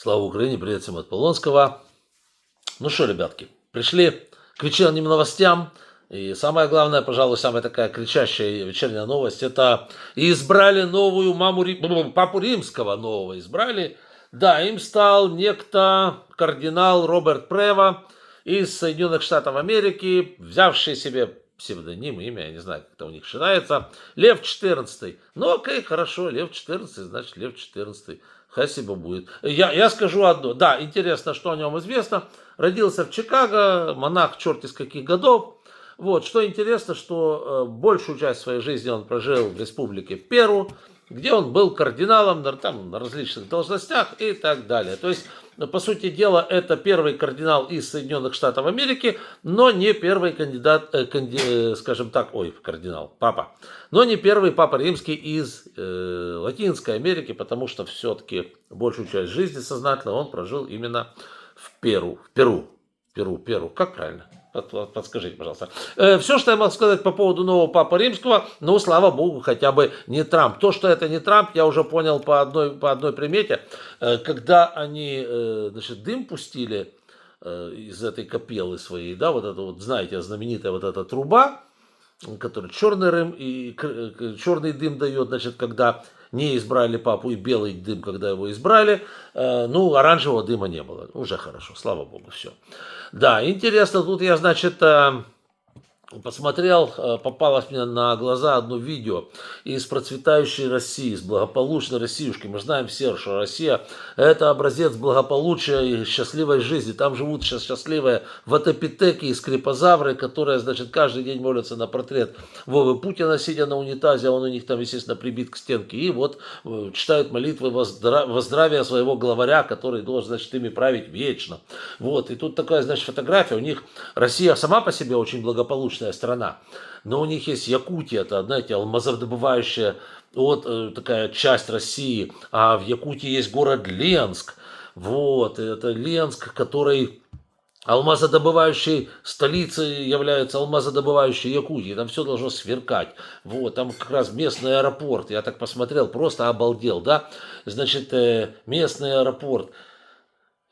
Слава Украине, привет всем от Полонского. Ну что, ребятки, пришли к вечерним новостям. И самое главное, пожалуй, самая такая кричащая вечерняя новость, это избрали новую папу римского нового избрали. Да, им стал некто кардинал Роберт Прева из Соединенных Штатов Америки, взявший себе псевдоним, имя, я не знаю, как это у них считается, Лев XIV. Ну окей, хорошо, Лев XIV, значит Лев XIV. Хай себе будет. Я скажу одно. Да, интересно, что о нем известно. Родился в Чикаго, монах черт из каких годов. Вот, что интересно, что большую часть своей жизни он прожил в республике Перу, где он был кардиналом там, на различных должностях и так далее. То есть, по сути дела, это первый кардинал из Соединенных Штатов Америки, но не первый скажем так, кардинал, папа, но не первый папа римский из Латинской Америки, потому что все-таки большую часть жизни сознательно он прожил именно в Перу. Перу. Как правильно? Подскажите, пожалуйста. Все, что я могу сказать по поводу нового Папы Римского, ну, слава богу, хотя бы не Трамп. То, что это не Трамп, я уже понял по одной примете. Когда они, дым пустили из этой капеллы своей, да, вот это вот, знаете, знаменитая вот эта труба, который черный дым дает, значит, когда не избрали папу, и белый дым, когда его избрали. Ну, оранжевого дыма не было. Уже хорошо, слава богу, все. Да, интересно, тут я, значит, посмотрел, попалось мне на глаза одно видео из процветающей России, из благополучной Россиюшки. Мы знаем все, что Россия – это образец благополучия и счастливой жизни. Там живут сейчас счастливые ватопитеки и скрипозавры, которые, значит, каждый день молятся на портрет Вовы Путина, сидя на унитазе, а он у них там, естественно, прибит к стенке. И вот читают молитвы во здравие своего главаря, который должен, значит, ими править вечно. Вот, и тут такая, значит, фотография. У них Россия сама по себе очень благополучная страна, но у них есть Якутия, это, знаете, алмазодобывающая вот такая часть России, а в Якутии есть город Ленск, вот, это Ленск, который алмазодобывающей столицей является алмазодобывающей Якутии, там все должно сверкать, вот, там как раз местный аэропорт, я так посмотрел, просто обалдел, да, значит, местный аэропорт,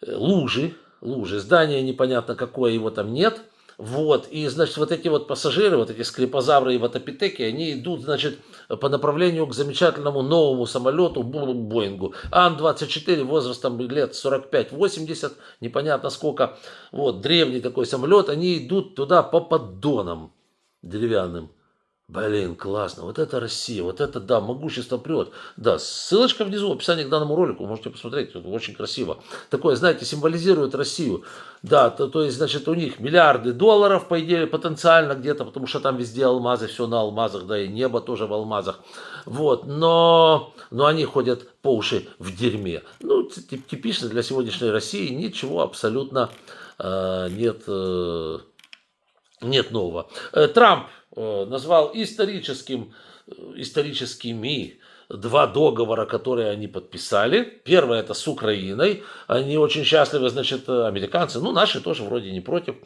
лужи, здание непонятно какое, его там нет. Вот, и, значит, вот эти вот пассажиры, вот эти скрипозавры и ватопитеки, они идут, значит, по направлению к замечательному новому самолету Боингу Ан-24, возрастом лет 45-80, непонятно сколько, вот, древний такой самолет, они идут туда по поддонам деревянным. Блин, классно, вот это Россия, вот это, да, могущество прет. Да, ссылочка внизу в описании к данному ролику, можете посмотреть, это очень красиво. Такое, знаете, символизирует Россию. Да, то есть, значит, у них миллиарды долларов, по идее, потенциально где-то, потому что там везде алмазы, все на алмазах, да и небо тоже в алмазах. Вот, но они ходят по уши в дерьме. Ну, типично для сегодняшней России, ничего абсолютно нет нового. Трамп назвал историческими два договора, которые они подписали. Первое это с Украиной. Они очень счастливы, значит, американцы, ну наши тоже вроде не против.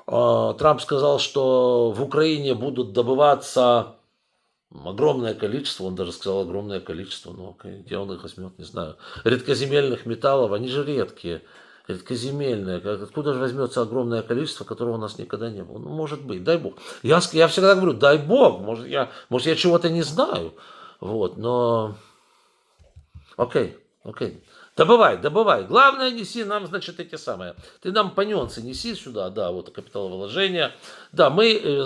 Трамп сказал, что в Украине будут добываться огромное количество, он даже сказал огромное количество, но где он их возьмет, не знаю, редкоземельных металлов, они же редкие. Редкоземельное, откуда же возьмется огромное количество, которого у нас никогда не было? Ну, может быть, дай бог. Я всегда говорю, дай бог, может я чего-то не знаю, вот, но окей. Добывай. Главное, неси нам, значит, эти самые. Ты нам паненцы неси сюда, да, вот капиталовложение. Да,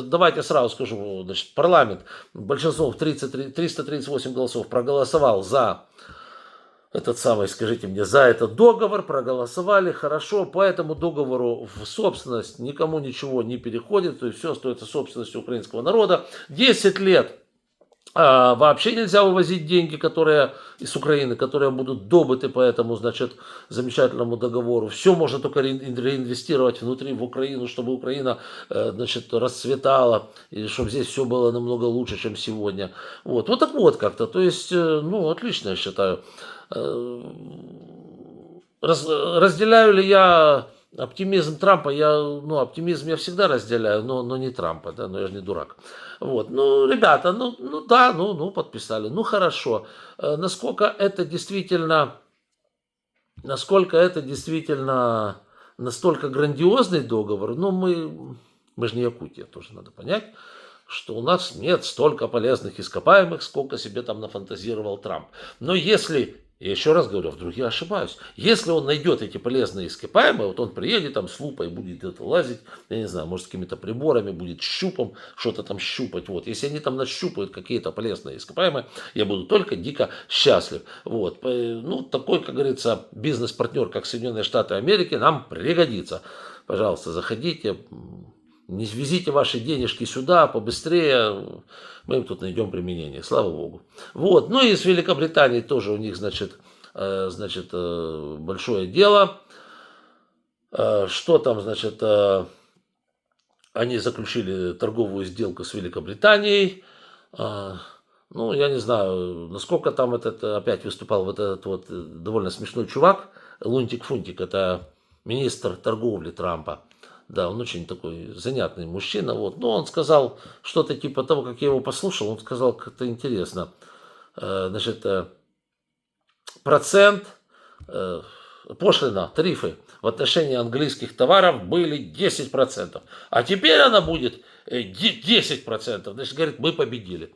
давайте сразу скажу, значит, парламент большинством в 338 голосов проголосовал за скажите мне, за этот договор, проголосовали, хорошо, по этому договору в собственность никому ничего не переходит, то есть все остается собственностью украинского народа. 10 лет вообще нельзя вывозить деньги, которые из Украины, которые будут добыты по этому, значит, замечательному договору. Все можно только реинвестировать внутри в Украину, чтобы Украина, значит, расцветала, и чтобы здесь все было намного лучше, чем сегодня. Вот так вот как-то. То есть, ну, отлично, я считаю. Разделяю ли я оптимизм Трампа? Оптимизм я всегда разделяю, но не Трампа, да, но я же не дурак. Вот, ребята, подписали, хорошо. Насколько это действительно насколько это действительно настолько грандиозный договор, ну, мы же не Якутия, тоже надо понять, что у нас нет столько полезных ископаемых, сколько себе там нафантазировал Трамп. Но если, я еще раз говорю, вдруг я ошибаюсь, если он найдет эти полезные ископаемые, вот он приедет там с лупой, будет это лазить, я не знаю, может с какими-то приборами, будет щупом что-то там щупать, вот, если они там нащупают какие-то полезные ископаемые, я буду только дико счастлив, вот, ну, такой, как говорится, бизнес-партнер, как Соединенные Штаты Америки, нам пригодится, пожалуйста, заходите, не везите ваши денежки сюда, побыстрее, мы им тут найдем применение, слава богу. Вот, ну и с Великобританией тоже у них, значит, большое дело. Что там, значит, они заключили торговую сделку с Великобританией. Ну, я не знаю, насколько там опять выступал вот этот вот довольно смешной чувак, Лунтик-Фунтик, это министр торговли Трампа. Да, он очень такой занятный мужчина. Вот. Но он сказал что-то типа того, как я его послушал, он сказал как-то интересно. Значит, процент, пошлина, тарифы в отношении английских товаров были 10%. А теперь она будет 10%. Значит, говорит, мы победили.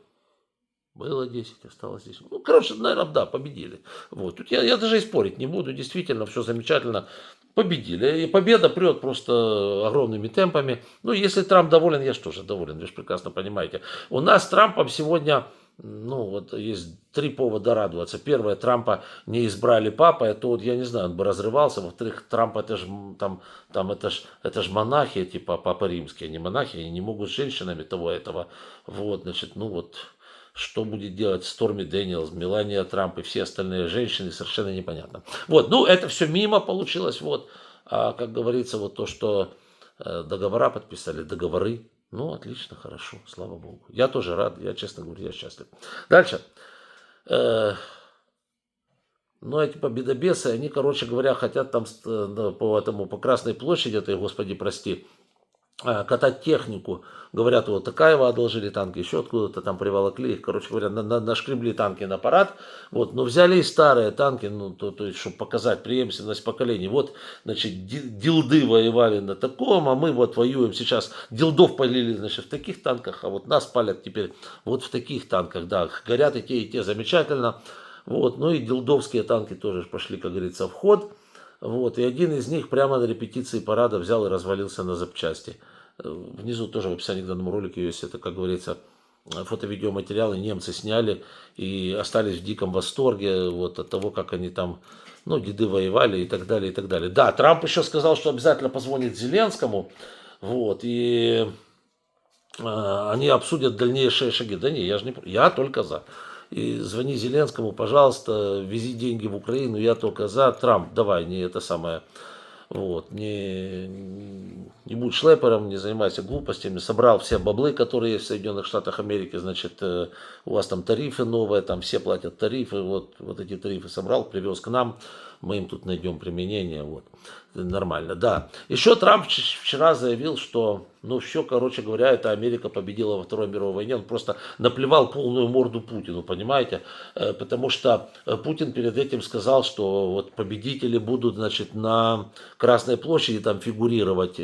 Было 10, осталось 10. Ну, короче, наверное, да, победили. Вот. Тут я даже и спорить не буду. Действительно, все замечательно. Победили. И победа прет просто огромными темпами. Ну, если Трамп доволен, я же тоже доволен. Вы же прекрасно понимаете. У нас с Трампом сегодня, ну, вот есть 3 повода радоваться. Первое, Трампа не избрали папой, а то вот, я не знаю, он бы разрывался. Во-вторых, Трамп это же там это ж монахи, типа папа римский, они монахи, они не могут с женщинами того этого. Вот, значит, ну вот, что будет делать Сторми Дэниелс, Мелания Трамп и все остальные женщины, совершенно непонятно. Вот, ну это все мимо получилось, вот. А как говорится, вот то, что договора подписали, договоры, ну отлично, хорошо, слава богу. Я тоже рад, я, честно говоря, я счастлив. Дальше. Ну, эти победобесы, они, короче говоря, хотят там по Красной площади, этой, господи, прости, катать технику. Говорят, вот Такаева одолжили танки, еще откуда-то там приволокли их. Короче говоря, нашкребли танки на парад. Вот, но взяли и старые танки, ну, то есть, чтобы показать преемственность поколений. Вот, значит, дилды воевали на таком, а мы вот воюем сейчас. Дилдов полили, значит, в таких танках, а вот нас палят теперь вот в таких танках. Да, горят и те замечательно. Вот, ну и дилдовские танки тоже пошли, как говорится, в ход. Вот, и один из них прямо на репетиции парада взял и развалился на запчасти. Внизу тоже в описании к данному ролику есть, это, как говорится, фото-видеоматериалы немцы сняли и остались в диком восторге вот, от того, как они там, ну, деды воевали и так далее, и так далее. Да, Трамп еще сказал, что обязательно позвонит Зеленскому, вот, и они обсудят дальнейшие шаги. Да не, я только за. И звони Зеленскому, пожалуйста, вези деньги в Украину, я только за. Трамп, давай, не это самое, вот, не будь шлепером, не занимайся глупостями, собрал все баблы, которые есть в Соединенных Штатах Америки, значит, у вас там тарифы новые, там все платят тарифы, вот эти тарифы собрал, привез к нам, мы им тут найдем применение, вот, нормально, да. Еще Трамп вчера заявил, что, ну, все, короче говоря, это Америка победила во Второй мировой войне, он просто наплевал полную морду Путину, понимаете, потому что Путин перед этим сказал, что вот победители будут, значит, на Красной площади там фигурировать,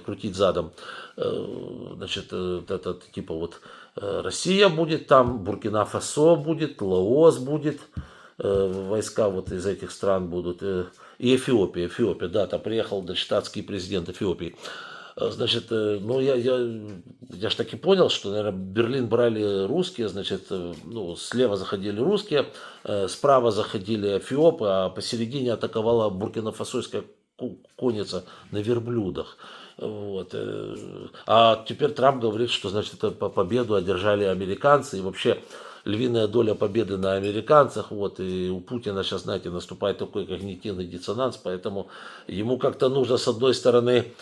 крутить задом, значит, это типа вот Россия будет там, Буркина-Фасо будет, Лаос будет, войска вот из этих стран будут, и Эфиопия, да, там приехал штатский президент Эфиопии. Значит, ну я ж таки понял, что, наверное, Берлин брали русские, значит, ну, слева заходили русские, справа заходили эфиопы, а посередине атаковала буркино-фасойская конница на верблюдах. Вот. А теперь Трамп говорит, что, значит, это победу одержали американцы, и вообще львиная доля победы на американцах, вот, и у Путина сейчас, знаете, наступает такой когнитивный диссонанс, поэтому ему как-то нужно, с одной стороны,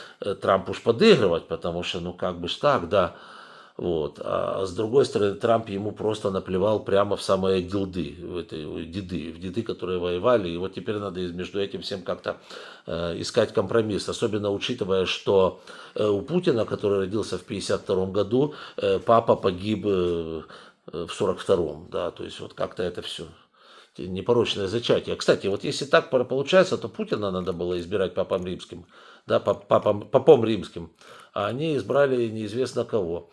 Трампу уж подыгрывать, потому что, ну, как бы ж так, да, вот, а с другой стороны, Трамп ему просто наплевал прямо в самые дилды, в деды, которые воевали, и вот теперь надо между этим всем как-то искать компромисс, особенно учитывая, что у Путина, который родился в 1952 году, папа погиб в 42-м, да, то есть вот как-то это все непорочное зачатие. Кстати, вот если так получается, то Путина надо было избирать папом римским, да, попом римским, а они избрали неизвестно кого.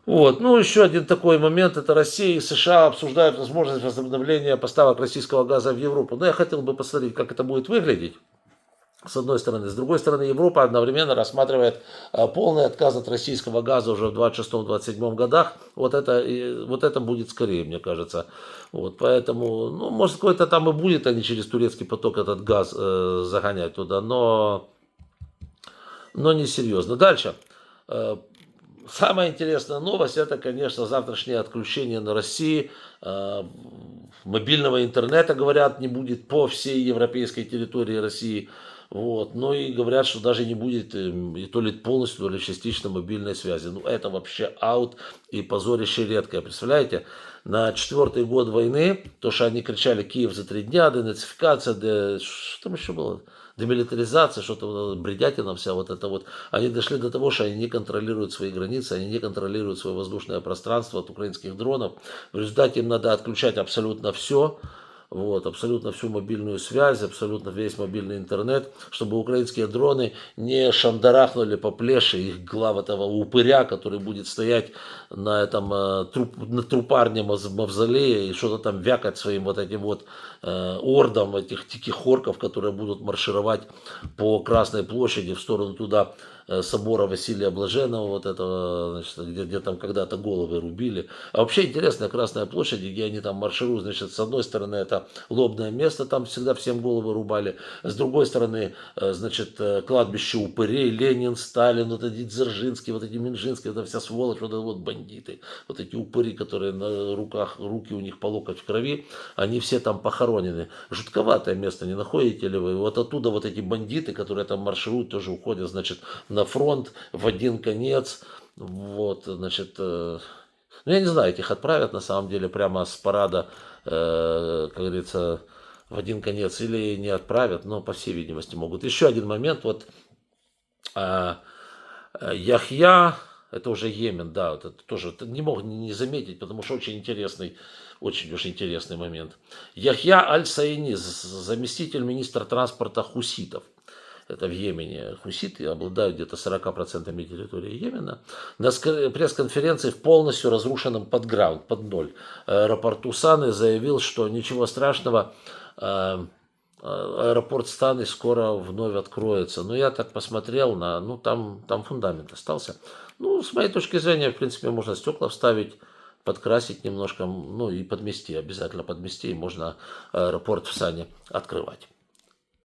Вот. Ну, еще один такой момент, это Россия и США обсуждают возможность возобновления поставок российского газа в Европу. Но я хотел бы посмотреть, как это будет выглядеть. С одной стороны. С другой стороны, Европа одновременно рассматривает полный отказ от российского газа уже в 26-27 годах. Вот это будет скорее, мне кажется. Вот, поэтому, ну, может, какой-то там и будет, они через турецкий поток этот газ загонять туда, но не серьезно. Дальше. Самая интересная новость, это, конечно, завтрашнее отключение на России мобильного интернета, говорят, не будет по всей европейской территории России. Вот. Ну и говорят, что даже не будет и то ли полностью, то ли частично мобильной связи. Ну это вообще аут и позорище редкое. Представляете, на 4-й год войны, то, что они кричали «Киев за 3 дня», денацификация, что там еще было? Демилитаризация, что-то бредятина вся вот это вот. Они дошли до того, что они не контролируют свои границы, они не контролируют свое воздушное пространство от украинских дронов. В результате им надо отключать абсолютно все. Вот, абсолютно всю мобильную связь, абсолютно весь мобильный интернет, чтобы украинские дроны не шандарахнули по плеше их глав этого упыря, который будет стоять на этом на трупарне мавзолее и что-то там вякать своим вот этим вот ордам этих диких орков, которые будут маршировать по Красной площади в сторону туда собора Василия Блаженного, вот этого, значит, где там когда-то головы рубили. А вообще интересная Красная площадь, где они там маршируют, значит, с одной стороны это лобное место, там всегда всем головы рубали, с другой стороны, значит, кладбище упырей, Ленин, Сталин, вот эти Дзержинские, вот эти Минжинские, вот эта вся сволочь, вот это вот бандиты, вот эти упыри, которые на руках, руки у них по локоть в крови, они все там похоронены. Жутковатое место, не находите ли вы? Вот оттуда вот эти бандиты, которые там маршируют, тоже уходят, значит, на фронт в один конец. Вот, значит, ну я не знаю, их отправят на самом деле прямо с парада, как говорится, в один конец или не отправят, но по всей видимости могут. Еще один момент, вот Яхья, это уже Йемен, да, это тоже не мог не заметить, потому что очень уж интересный момент. Яхья Аль-Саини, заместитель министра транспорта хуситов. Это в Йемене. Хуситы обладают где-то 40% территории Йемена. На пресс-конференции в полностью разрушенном под ноль аэропорту Саны заявил, что ничего страшного, аэропорт Станы скоро вновь откроется. Но я так посмотрел, ну там фундамент остался. Ну, с моей точки зрения, в принципе, можно стекла вставить, подкрасить немножко, ну и подмести, обязательно подмести, и можно аэропорт в Сане открывать.